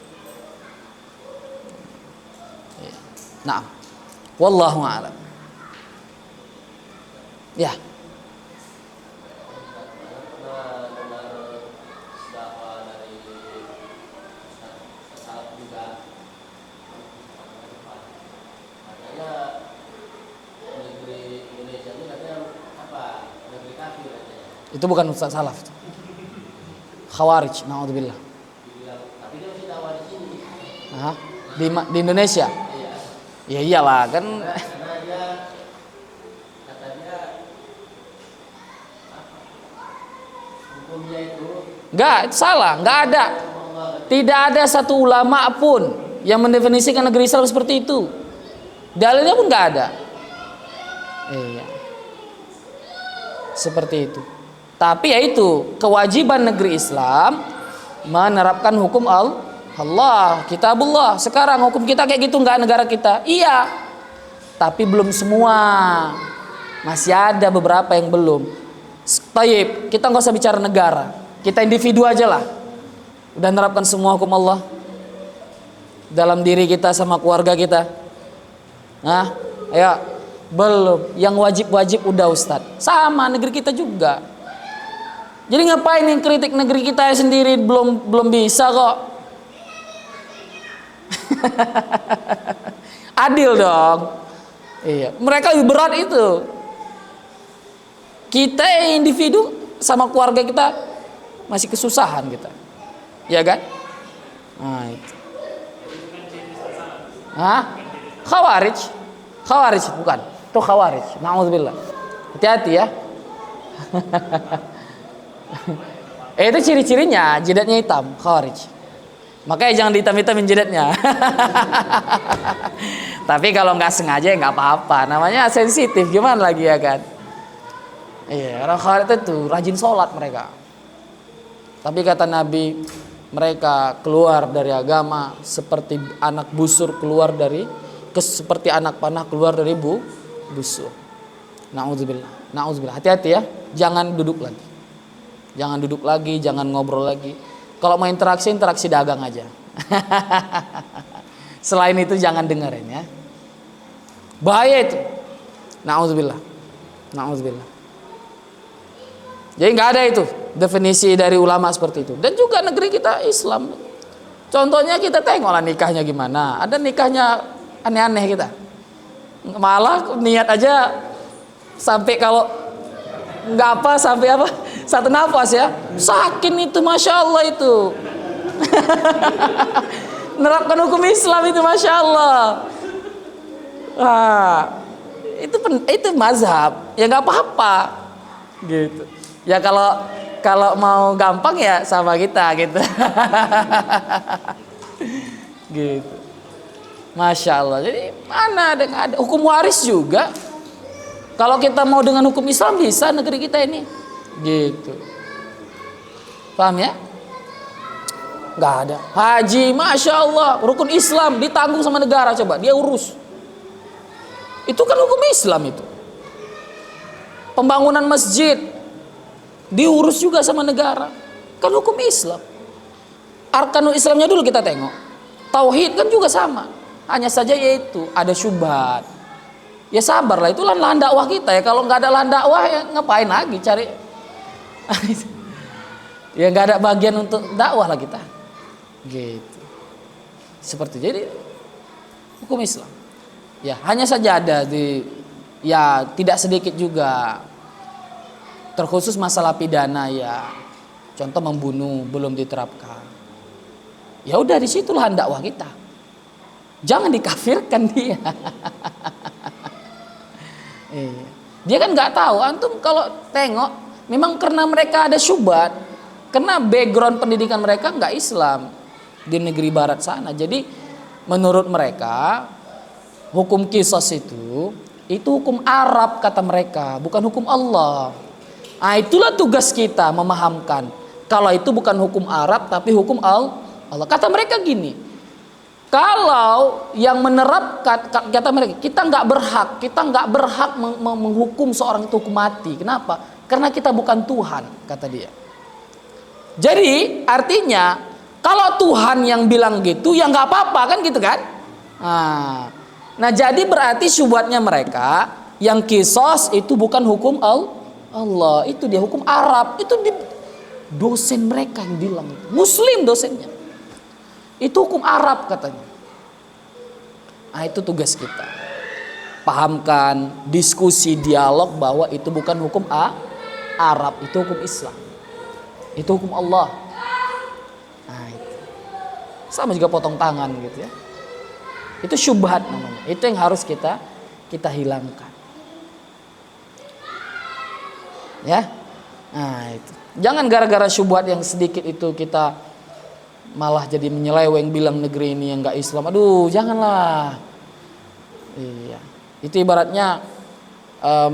Nah, wallahu a'lam. Ya. Itu bukan Ustaz Salaf. Khawarij, naudzubillah. Tapi dia masih dakwah di sini. Di Indonesia. Ya iyalah kan. Karena dia kata dia hukumnya itu enggak salah, enggak ada. Tidak ada satu ulama pun yang mendefinisikan negeri Islam seperti itu. Dalilnya pun enggak ada. Iya. Seperti itu. Tapi ya itu, kewajiban negeri Islam menerapkan hukum Allah, kitabullah. Sekarang hukum kita kayak gitu nggak negara kita? Iya. Tapi belum semua. Masih ada beberapa yang belum. Taib, kita nggak usah bicara negara. Kita individu aja lah. Udah menerapkan semua hukum Allah dalam diri kita sama keluarga kita. Nah, ayo. Belum. Yang wajib-wajib udah Ustadz. Sama negeri kita juga. Jadi ngapain yang kritik negeri kita sendiri belum bisa kok. Adil dong. Iya, mereka lebih berat itu. Kita individu sama keluarga kita masih kesusahan kita. Iya kan? Nah, itu. Khawarij bukan. Itu khawarij. Nauzubillah. Hati-hati ya. Itu ciri-cirinya jidatnya hitam, khawarij. Makanya jangan dihitam-hitamin jidatnya. Tapi kalau nggak sengaja ya nggak apa-apa. Namanya sensitif, gimana lagi ya kan? Iya, orang khawarij itu rajin sholat mereka. Tapi kata Nabi, mereka keluar dari agama seperti anak busur keluar dari seperti anak panah keluar dari busur. Nauzubillah. Hati-hati ya, jangan duduk lagi. Jangan ngobrol lagi. Kalau mau interaksi dagang aja. Selain itu jangan dengerin ya. Bahaya itu. Nauzubillah. Jadi nggak ada itu definisi dari ulama seperti itu. Dan juga negeri kita Islam. Contohnya kita tengoklah nikahnya gimana. Ada nikahnya aneh-aneh kita. Malah niat aja sampai kalau nggak apa sampai apa satu nafas ya sakin itu, masya Allah itu. Nerapkan hukum Islam itu, masya Allah. Itu mazhab. Ya nggak apa-apa. Gitu. Ya kalau mau gampang ya sama kita gitu. Gitu. Masya Allah. Jadi mana ada hukum waris juga. Kalau kita mau dengan hukum Islam bisa negeri kita ini. Gitu. Paham ya? Nggak ada. Haji, Masya Allah, rukun Islam ditanggung sama negara, coba dia urus. Itu kan hukum Islam itu. Pembangunan masjid diurus juga sama negara, kan hukum Islam. Arkanul Islamnya dulu kita tengok. Tauhid kan juga sama. Hanya saja yaitu ada syubhat. Ya sabarlah, itu lahan dakwah kita ya. Kalau nggak ada lahan dakwah ya ngapain lagi cari. Ya nggak ada bagian untuk dakwah lah kita. Gitu. Seperti jadi hukum Islam. Ya hanya saja ada ya tidak sedikit juga terkhusus masalah pidana ya. Contoh membunuh belum diterapkan. Ya udah di situlah dakwah kita. Jangan dikafirkan dia. Dia kan nggak tahu. Antum kalau tengok memang karena mereka ada syubhat, karena background pendidikan mereka nggak Islam di negeri barat sana. Jadi menurut mereka hukum qisas itu hukum Arab kata mereka, bukan hukum Allah. Nah, itulah tugas kita memahamkan kalau itu bukan hukum Arab tapi hukum Allah. Kata mereka gini, kalau yang menerapkan, kata mereka, kita nggak berhak menghukum seorang itu hukum mati. Kenapa? Karena kita bukan Tuhan, kata dia. Jadi artinya kalau Tuhan yang bilang gitu ya nggak apa-apa kan gitu kan. Nah jadi berarti syubhatnya mereka yang kisos itu bukan hukum Allah, itu dia hukum Arab. Itu dosen mereka yang bilang, Muslim dosennya. Itu hukum Arab katanya. Nah itu tugas kita. Pahamkan, diskusi, dialog bahwa itu bukan hukum Arab, itu hukum Islam. Itu hukum Allah. Nah, itu. Sama juga potong tangan gitu ya. Itu syubhat namanya. Itu yang harus kita hilangkan. Ya. Nah, itu. Jangan gara-gara syubhat yang sedikit itu kita malah jadi menyeleweng bilang negeri ini yang enggak Islam. Aduh, janganlah. Iya. Itu ibaratnya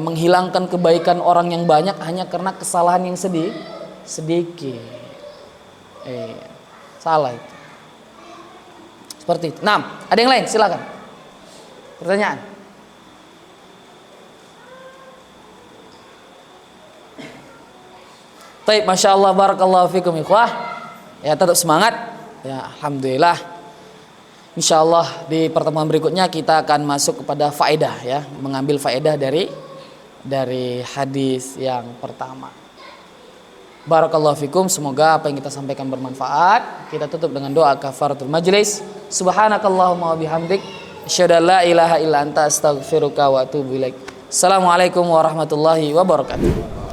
menghilangkan kebaikan orang yang banyak hanya karena kesalahan yang sedikit. Salah itu. Seperti itu. Nah, ada yang lain? Silakan. Pertanyaan. Baik, Masya Allah, barakallahu fikum ikhwah. Ya, tetap semangat. Ya, alhamdulillah. Insya Allah di pertemuan berikutnya kita akan masuk kepada faedah ya, mengambil faedah dari hadis yang pertama. Barakallahu fikum, semoga apa yang kita sampaikan bermanfaat. Kita tutup dengan doa kafaratul majlis. Subhanakallahumma wa bihamdik, asyhadu an la ilaha illa anta, astaghfiruka wa atubu ilaik. Assalamualaikum warahmatullahi wabarakatuh.